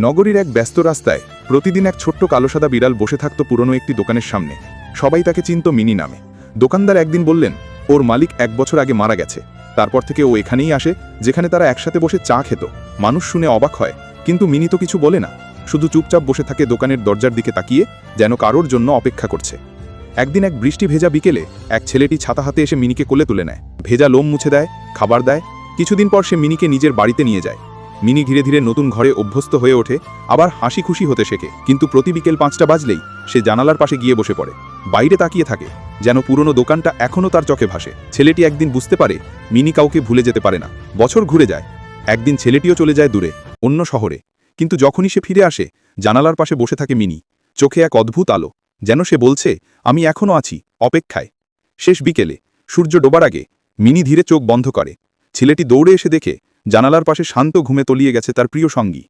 নগরীর এক ব্যস্ত রাস্তায় প্রতিদিন এক ছোট্ট কালোসাদা বিড়াল বসে থাকত পুরনো একটি দোকানের সামনে। সবাই তাকে চিনত মিনি নামে। দোকানদার একদিন বললেন ওর মালিক 1 বছর আগে মারা গেছে। তারপর থেকে ও এখানেই আসে, যেখানে তারা একসাথে বসে চা খেত। মানুষ শুনে অবাক হয়, কিন্তু মিনি তো কিছু বলে না, শুধু চুপচাপ বসে থাকে দোকানের দরজার দিকে তাকিয়ে, যেন কারোর জন্য অপেক্ষা করছে। একদিন এক বৃষ্টি ভেজা বিকেলে এক ছেলেটি ছাতা হাতে এসে মিনিকে কোলে তুলে নেয়, ভেজা লোম মুছে দেয়, খাবার দেয়। কিছুদিন পর সে মিনিকে নিজের বাড়িতে নিয়ে যায়। মিনি ধীরে ধীরে নতুন ঘরে অভ্যস্ত হয়ে ওঠে, আবার হাসি খুশি হতে শেখে। কিন্তু প্রতি বিকেল 5টা বাজলেই সে জানালার পাশে গিয়ে বসে পড়ে, বাইরে তাকিয়ে থাকে, যেন পুরনো দোকানটা এখনও তার চোখে ভাসে। ছেলেটি একদিন বুঝতে পারে মিনি কাউকে ভুলে যেতে পারে না। বছর ঘুরে যায়, একদিন ছেলেটিও চলে যায় দূরে, অন্য শহরে। কিন্তু যখনই সে ফিরে আসে, জানালার পাশে বসে থাকে মিনি, চোখে এক অদ্ভুত আলো, যেন সে বলছে আমি এখনও আছি, অপেক্ষায়। শেষ বিকেলে সূর্য ডোবার আগে মিনি ধীরে চোখ বন্ধ করে। ছেলেটি দৌড়ে এসে দেখে জানালার পাশে শান্ত ঘুমে তলিয়ে গেছে তার প্রিয় সঙ্গী।